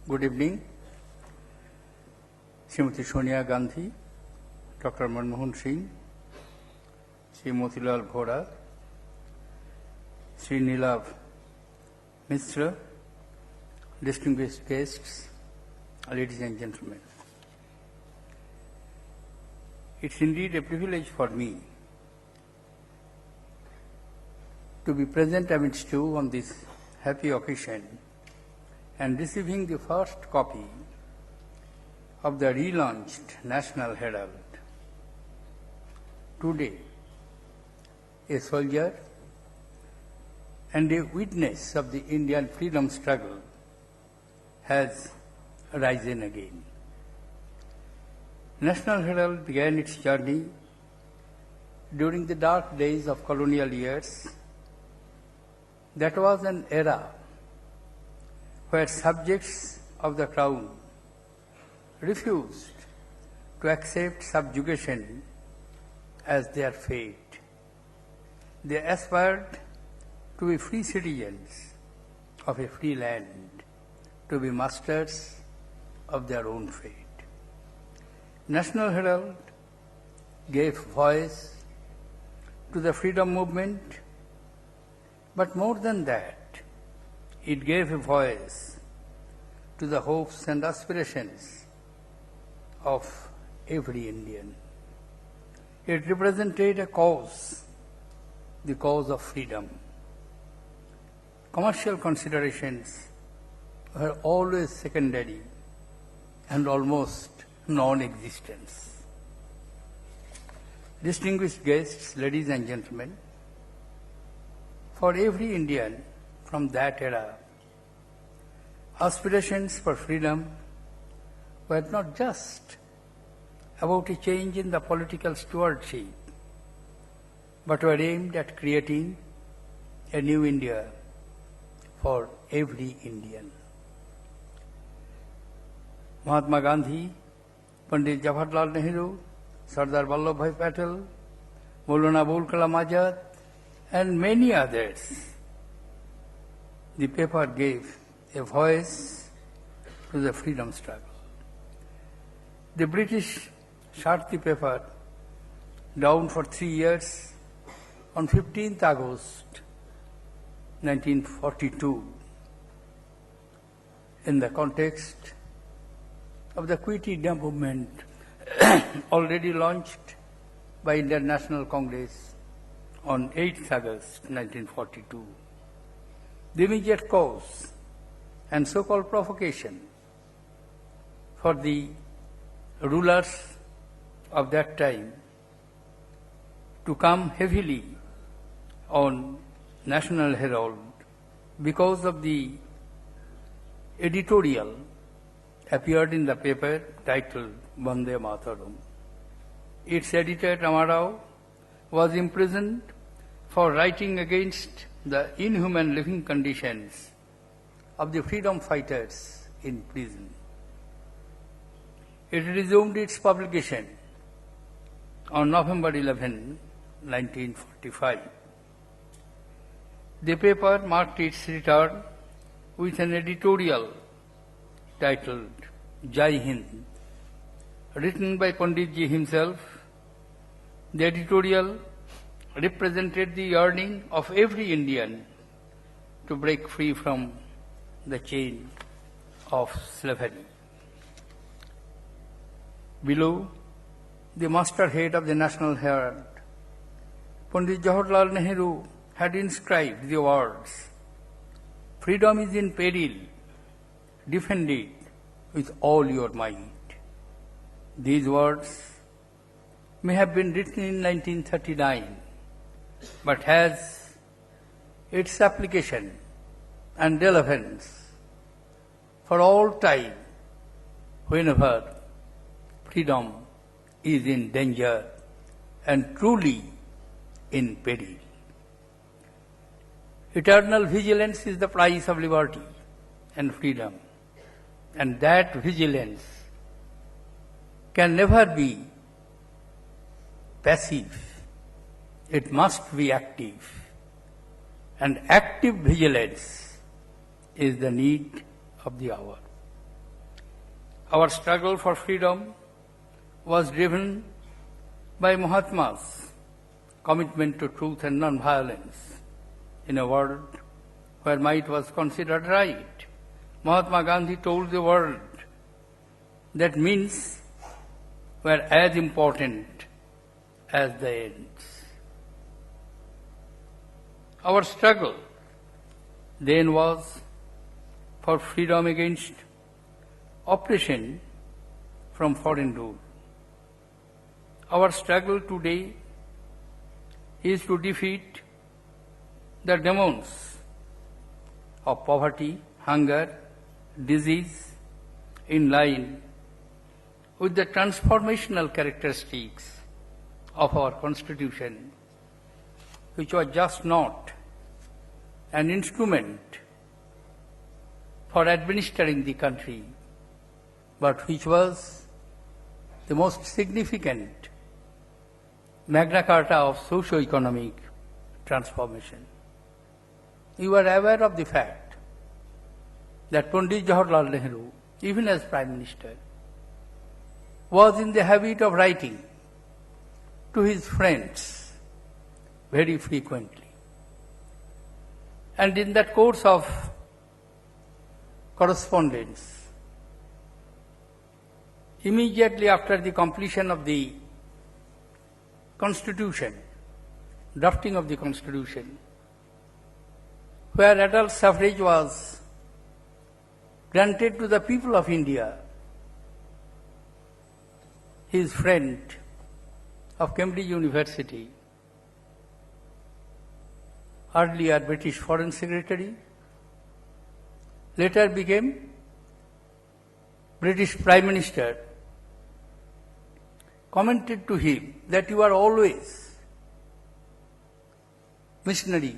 Good evening. Srimati Sonia Gandhi, Dr. Manmohan Singh, Sri Motilal Vora, Sri Nilav Mishra, distinguished guests, ladies and gentlemen. It's indeed a privilege for me to be present amidst you on this happy occasion and receiving the first copy of the relaunched National Herald. Today, a soldier and a witness of the Indian freedom struggle has risen again. National Herald began its journey during the dark days of colonial years. That was an era where subjects of the crown refused to accept subjugation as their fate. They aspired to be free citizens of a free land, to be masters of their own fate. National Herald gave voice to the freedom movement, but more than that, it gave a voice to the hopes and aspirations of every Indian. It represented a cause, the cause of freedom. Commercial considerations were always secondary and almost non-existent. Distinguished guests, ladies and gentlemen, for every Indian from that era, aspirations for freedom were not just about a change in the political stewardship, but were aimed at creating a new India for every Indian. Mahatma Gandhi, Pandit Jawaharlal Nehru, Sardar Vallabhbhai Patel, Maulana Abul Kalam Azad, and many others. The paper gave a voice to the freedom struggle. The British shut the paper down for 3 years on 15th August 1942 in the context of the Quit India movement already launched by Indian National Congress on 8th August 1942. The immediate cause and so-called provocation for the rulers of that time to come heavily on National Herald because of the editorial appeared in the paper titled Vande Mataram. Its editor, Ramarao, was imprisoned for writing against the inhuman living conditions of the freedom fighters in prison. It resumed its publication on November 11, 1945. The paper marked its return with an editorial titled Jai Hind, written by Panditji himself. The editorial represented the yearning of every Indian to break free from the chain of slavery. Below, the masthead of the National Herald, Pandit Jawaharlal Nehru had inscribed the words, "Freedom is in peril, defend it with all your might." These words may have been written in 1939, but has its application and relevance for all time whenever freedom is in danger and truly in peril. Eternal vigilance is the price of liberty and freedom, and that vigilance can never be passive. It must be active, and active vigilance is the need of the hour. Our struggle for freedom was driven by Mahatma's commitment to truth and non-violence. In a world where might was considered right, Mahatma Gandhi told the world that means were as important as the ends. Our struggle then was for freedom against oppression from foreign rule. Our struggle today is to defeat the demons of poverty, hunger, disease in line with the transformational characteristics of our Constitution, which was just not an instrument for administering the country, but which was the most significant Magna Carta of socio-economic transformation. You are aware of the fact that Pandit Jawaharlal Nehru, even as Prime Minister, was in the habit of writing to his friends very frequently. And in that course of correspondence, immediately after the completion of the Constitution, drafting of the Constitution, where adult suffrage was granted to the people of India, his friend of Cambridge University, earlier British Foreign Secretary, later became British Prime Minister, commented to him that you are always missionary,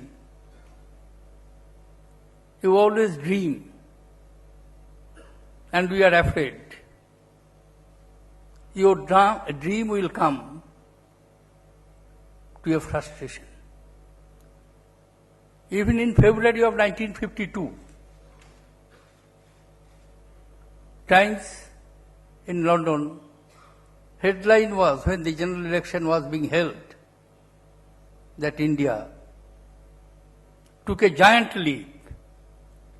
you always dream, and we are afraid your dream will come to a frustration. Even in February of 1952, Times in London, headline was, when the general election was being held, that India took a giant leap,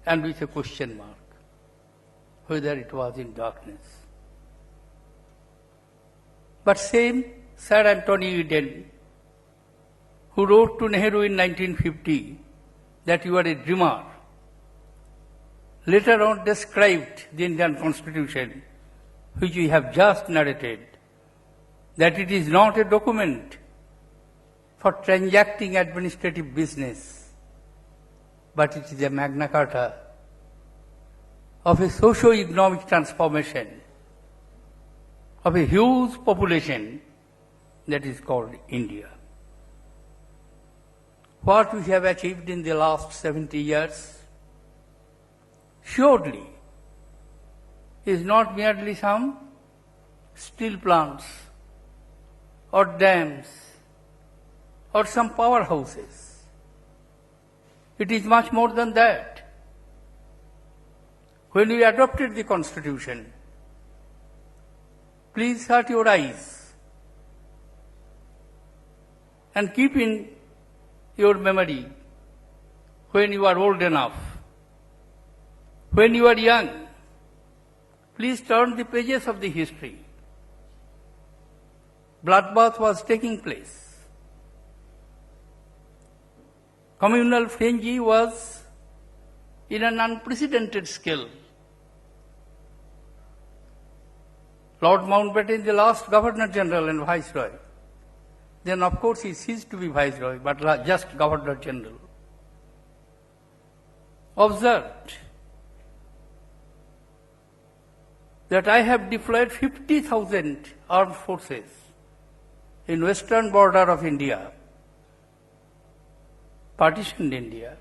and with a question mark, whether it was in darkness. But same Sir Anthony Eden, who wrote to Nehru in 1950 that you are a dreamer, later on described the Indian Constitution, which we have just narrated, that it is not a document for transacting administrative business, but it is a Magna Carta of a socio-economic transformation of a huge population that is called India. What we have achieved in the last 70 years surely is not merely some steel plants or dams or some powerhouses. It is much more than that. When we adopted the Constitution, please shut your eyes and keep in your memory when you are old enough. When you are young, please turn the pages of the history. Bloodbath was taking place. Communal frenzy was in an unprecedented scale. Lord Mountbatten, the last Governor General and Viceroy, then of course he ceased to be Viceroy, but just Governor General, observed that I have deployed 50,000 armed forces in western border of India, partitioned India,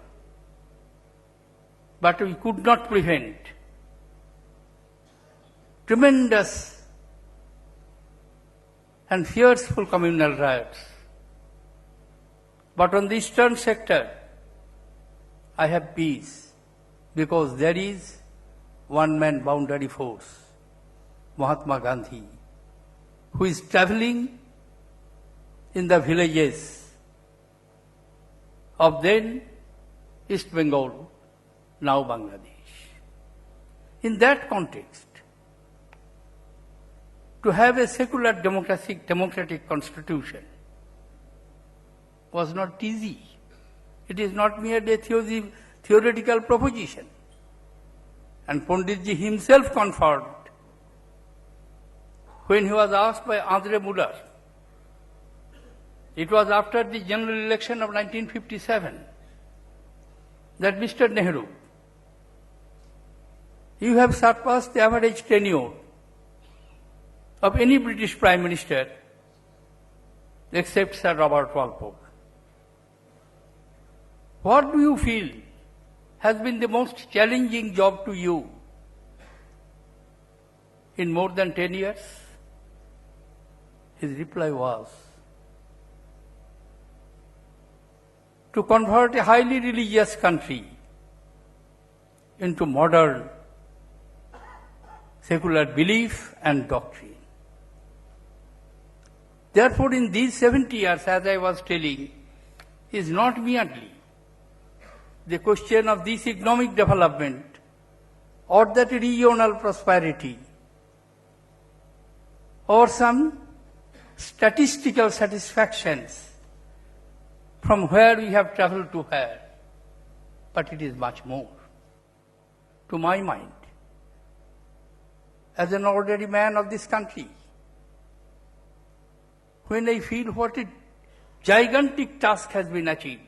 but we could not prevent tremendous and fearful communal riots. But on the eastern sector, I have peace, because there is one-man boundary force, Mahatma Gandhi, who is traveling in the villages of then East Bengal, now Bangladesh. In that context, to have a secular democratic constitution was not easy. It is not merely a theoretical proposition. And Panditji himself confirmed when he was asked by Andre Muller. It was after the general election of 1957 that Mr. Nehru, you have surpassed the average tenure of any British Prime Minister except Sir Robert Walpole. What do you feel has been the most challenging job to you in more than 10 years? His reply was, to convert a highly religious country into modern secular belief and doctrine. Therefore, in these 70 years, as I was telling, is not merely the question of this economic development or that regional prosperity or some statistical satisfactions from where we have traveled to where, but it is much more. To my mind, as an ordinary man of this country, when I feel what a gigantic task has been achieved,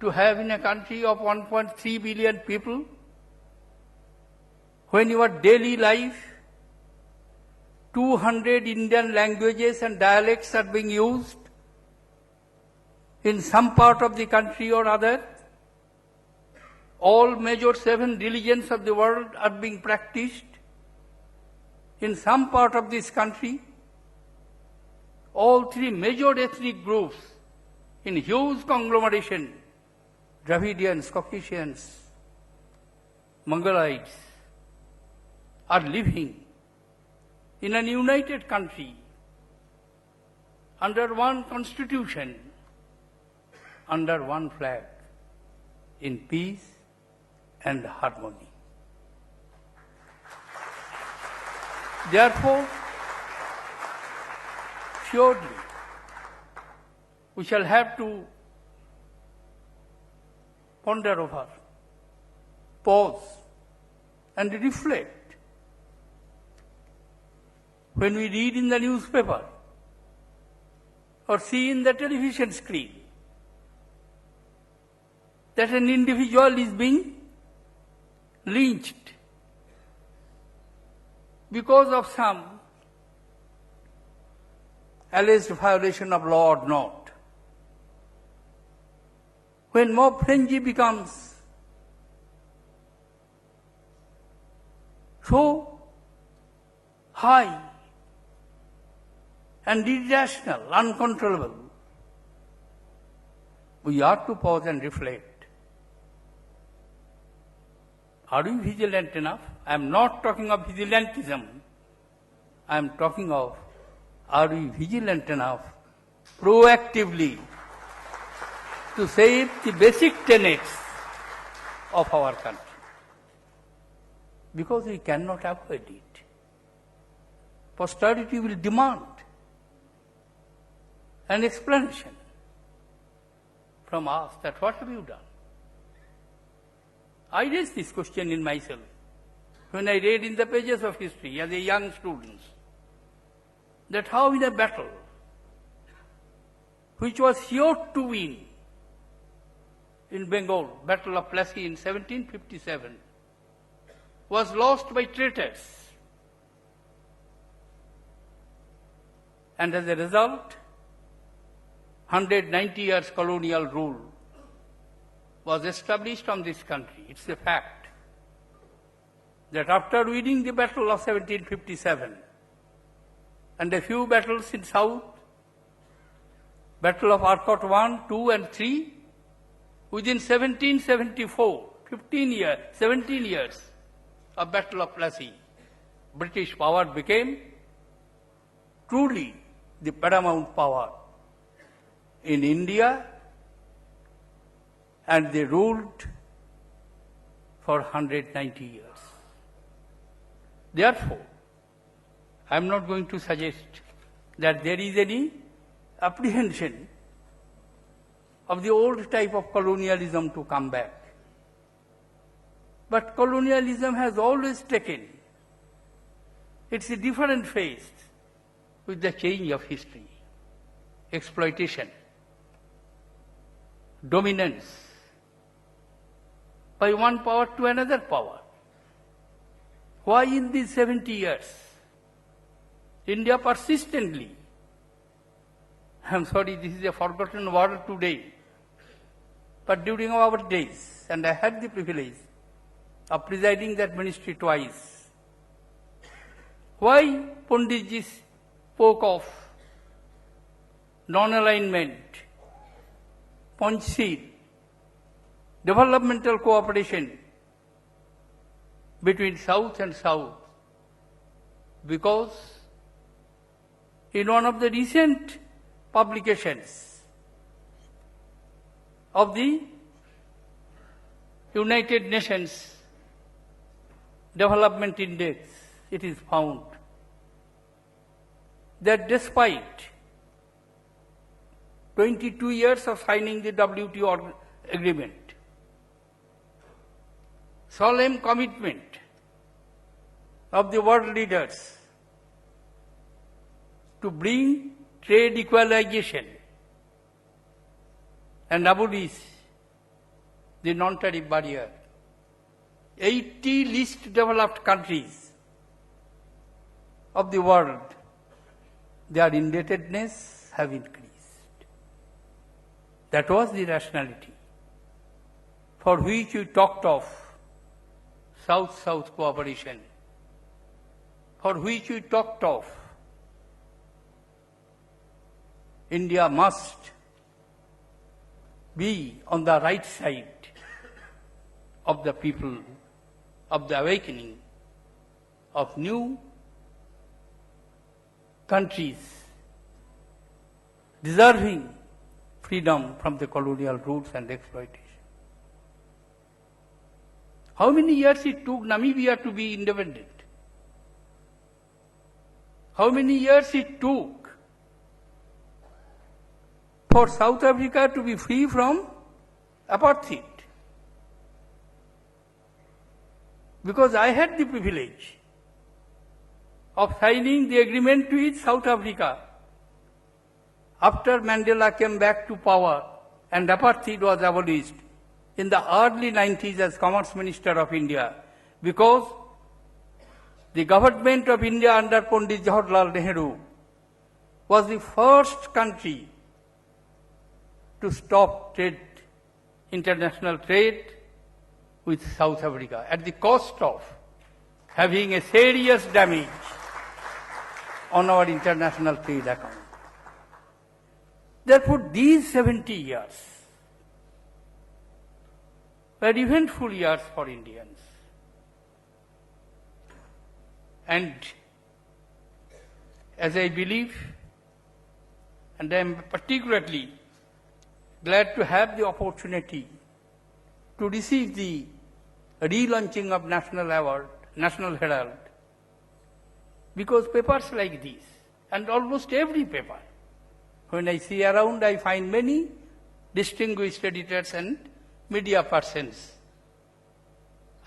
to have in a country of 1.3 billion people, when your daily life, 200 Indian languages and dialects are being used in some part of the country or other, all major 7 religions of the world are being practiced in some part of this country, all 3 major ethnic groups in huge conglomeration, Dravidians, Caucasians, Mongolites, are living in an united country under one constitution, under one flag, in peace and harmony. Therefore, surely we shall have to ponder over, pause and reflect. When we read in the newspaper or see in the television screen that an individual is being lynched because of some alleged violation of law or not, when mob frenzy becomes so high and irrational, uncontrollable, we ought to pause and reflect. Are we vigilant enough? I am not talking of vigilantism. I am talking of, are we vigilant enough proactively to save the basic tenets of our country? Because we cannot avoid it. Posterity will demand an explanation from us that what have you done? I raised this question in myself when I read in the pages of history as a young student, that how in a battle which was sure to win in Bengal, Battle of Plassey in 1757, was lost by traitors. And as a result, 190 years colonial rule was established on this country. It's a fact that after winning the Battle of 1757 and a few battles in South, Battle of Arcot 1, 2 and 3, within 1774, 17 years of Battle of Plassey, British power became truly the paramount power in India, and they ruled for 190 years. Therefore, I am not going to suggest that there is any apprehension of the old type of colonialism to come back. But colonialism has always taken its different phase with the change of history, exploitation, dominance by one power to another power. Why in these 70 years, India persistently, I am sorry, this is a forgotten word today, but during our days, and I had the privilege of presiding that ministry twice, why Panditji spoke of non-alignment Panchsheel, developmental cooperation between South and South, because in one of the recent publications of the United Nations Development Index, it is found that despite 22 years of signing the WTO agreement, solemn commitment of the world leaders to bring trade equalization and abolish the non-tariff barrier, 80 least developed countries of the world, their indebtedness have increased. That was the rationality for which we talked of South-South cooperation, for which we talked of India must be on the right side of the people, of the awakening of new countries deserving freedom from the colonial roots and exploitation. How many years it took Namibia to be independent? How many years it took for South Africa to be free from apartheid? Because I had the privilege of signing the agreement with South Africa after Mandela came back to power and apartheid was abolished in the early 90s as Commerce Minister of India, because the government of India under Pandit Jawaharlal Nehru was the first country to stop trade, international trade with South Africa at the cost of having a serious damage on our international trade account. Therefore, these 70 years were eventful years for Indians. And as I believe, and I am particularly glad to have the opportunity to receive the relaunching of National Award, National Herald, because papers like these, and almost every paper, when I see around, I find many distinguished editors and media persons.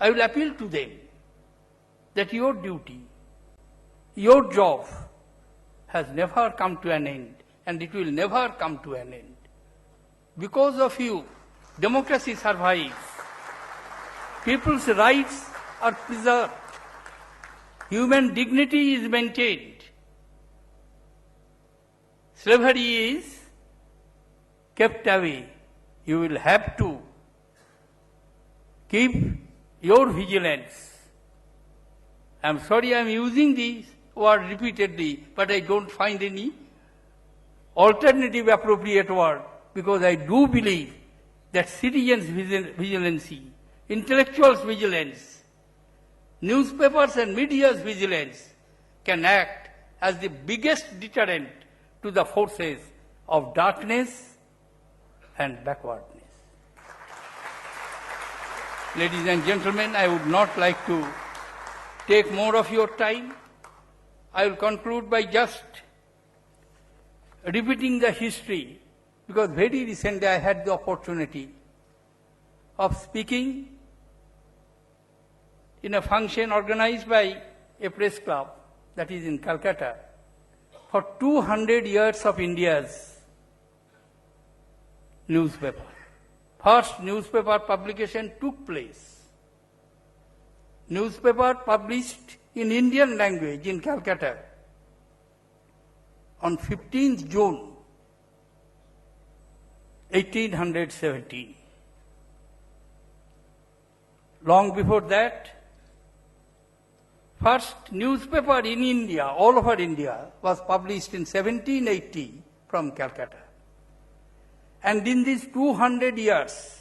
I will appeal to them that your duty, your job has never come to an end, and it will never come to an end. Because of you, democracy survives. People's rights are preserved. Human dignity is maintained. Slavery is kept away. You will have to keep your vigilance. I am sorry I am using these words repeatedly, but I don't find any alternative appropriate word, because I do believe that citizens' vigilance, intellectuals' vigilance, newspapers and media's vigilance can act as the biggest deterrent to the forces of darkness and backwardness. Ladies and gentlemen, I would not like to take more of your time. I will conclude by just repeating the history, because very recently I had the opportunity of speaking in a function organized by a press club that is in Calcutta for 200 years of India's newspaper. First newspaper publication took place. Newspaper published in Indian language in Calcutta on 15th June 1817. Long before that, first newspaper in India, all over India, was published in 1780 from Calcutta. And in these 200 years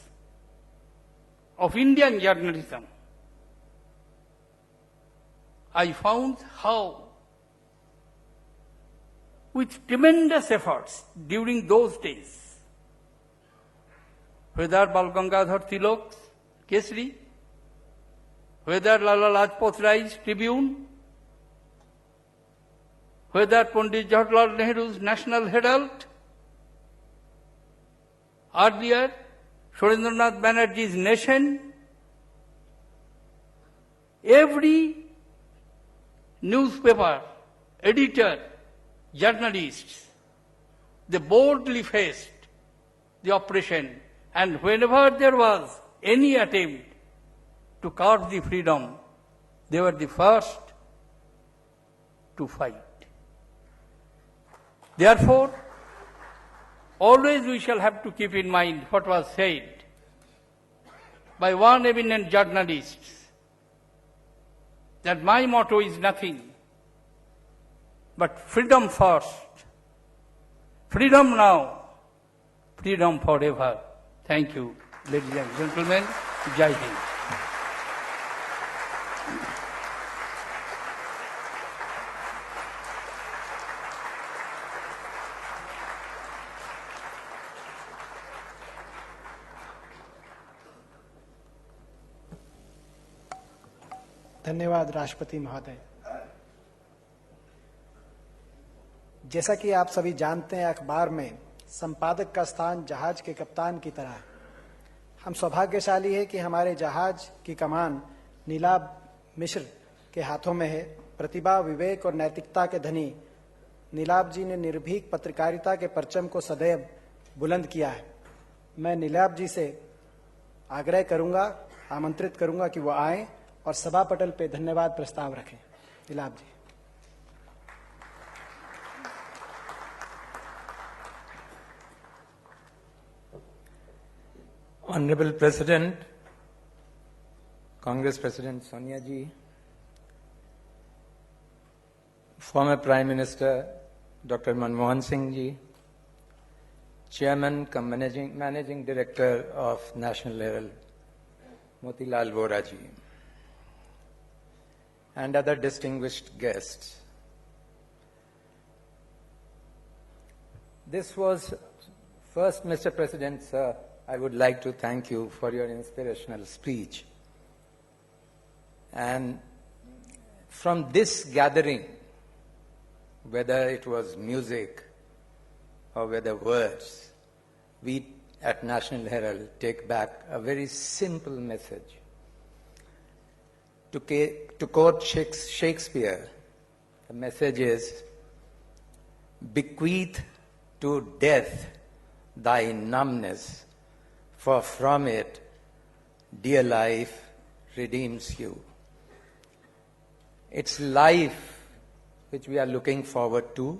of Indian journalism, I found how, with tremendous efforts during those days, whether Bal Gangadhar Tilak's Kesari, whether Lala Lajpat Rai's Tribune, whether Pandit Jawaharlal Nehru's National Herald, earlier Surendranath Banerjee's Nation, every newspaper, editor, journalists, they boldly faced the oppression, and whenever there was any attempt to curb the freedom, they were the first to fight. Therefore, always we shall have to keep in mind what was said by one eminent journalist, that my motto is nothing but freedom first, freedom now, freedom forever. Thank you, ladies and gentlemen. Jai Hind. धन्यवाद राष्ट्रपति महोदय। जैसा कि आप सभी जानते हैं, अखबार में संपादक का स्थान जहाज के कप्तान की तरह है। हम सौभाग्यशाली है कि हमारे जहाज की कमान नीलाभ मिश्र के हाथों में है। प्रतिभा, विवेक और नैतिकता के धनी नीलाभ जी ने निर्भीक पत्रकारिता के परचम को सदैव बुलंद किया है। मैं नीलाभ जी से आग्रह करूंगा, आमंत्रित करूंगा कि वो आए और सभा पटल पे धन्यवाद प्रस्ताव रखें। नीलाभ जी। Honorable President, Congress President Sonia ji, former Prime Minister Dr. Manmohan Singh ji, Chairman cum Managing Director of National Herald Motilal Vora ji, and other distinguished guests. This was first, Mr. President, sir, I would like to thank you for your inspirational speech. And from this gathering, whether it was music or whether words, we at National Herald take back a very simple message. To quote Shakespeare, the message is, bequeath to death thy numbness, for from it dear life redeems you. It's life which we are looking forward to.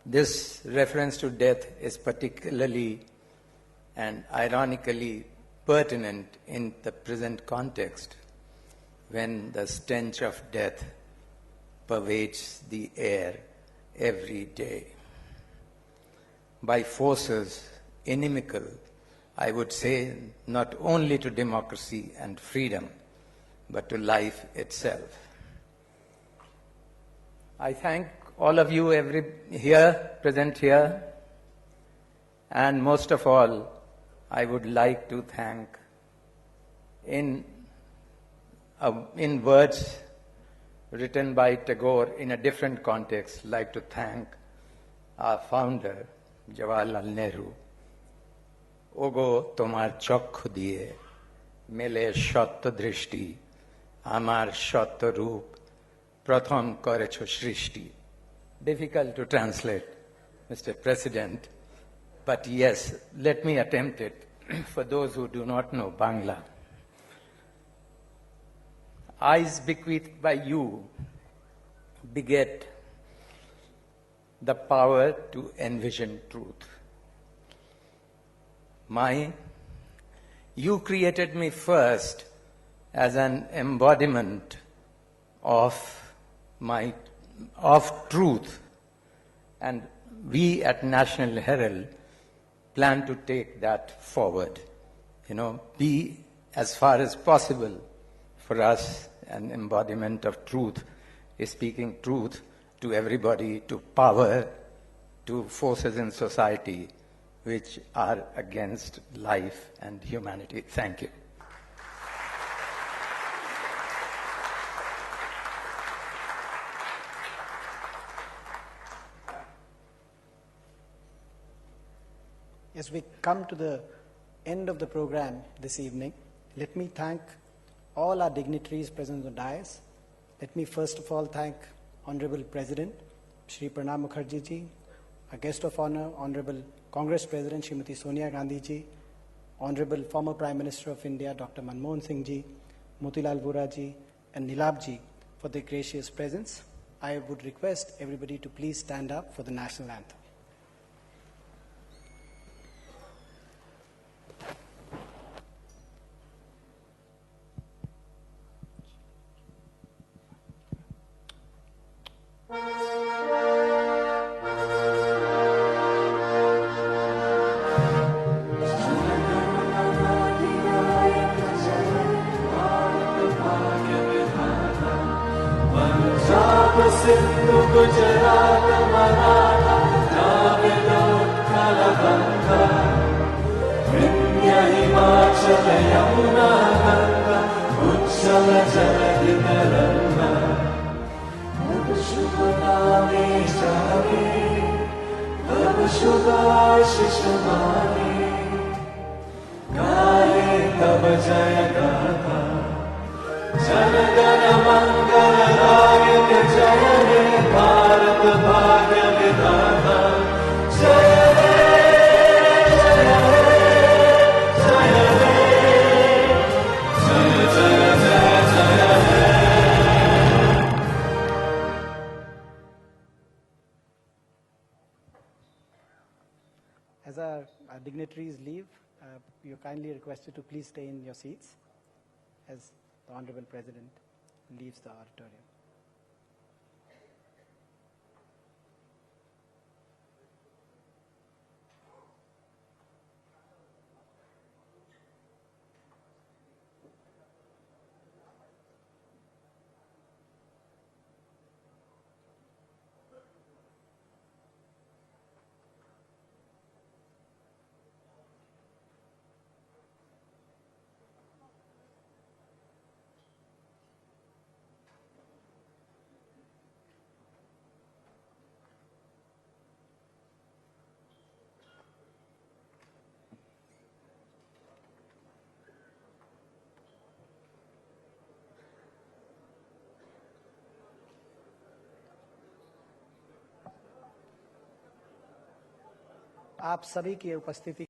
This reference to death is particularly and ironically pertinent in the present context, when the stench of death pervades the air every day. By forces inimical, I would say, not only to democracy and freedom, but to life itself. I thank all of you present here, and most of all, I would like to thank, in words written by Tagore in a different context, like to thank our founder, Jawaharlal Nehru. Ogo tomar chokh diye, mele shotto drishti, amar shotto roop, pratham korecho shrishti. Difficult to translate, Mr. President, but yes, let me attempt it for those who do not know Bangla. Eyes bequeathed by you beget the power to envision truth. You created me first as an embodiment of truth, and we at National Herald plan to take that forward. Be as far as possible for us an embodiment of truth, is speaking truth to everybody, to power, to forces in society which are against life and humanity. Thank you. As we come to the end of the program this evening, let me thank all our dignitaries present on the dais. Let me first of all thank Honorable President Shri Pranab Mukherjee ji, our guest of honor, Honorable Congress President Srimati Sonia Gandhi ji, Honorable former Prime Minister of India Dr. Manmohan Singh ji, Motilal Vora ji, and Nilab ji for their gracious presence. I would request everybody to please stand up for the national anthem. Sindhu Gujarat Maratha Dravid Utkal Ganga Vindhya Himachal Yamuna Ganga उच्चल जलधि तरंगा तब शुभ नामे जागे तब शुभ आशीष माने गाए तब जय गाथा जन गण मंगल नायक जय हे भारत भाग्य विधाता जय हे जय हे जय हे जय जय जय जय हे. As our dignitaries leave, you're kindly requested to please stay in your seats as the Honorable President leaves the auditorium. आप सभी की उपस्थिति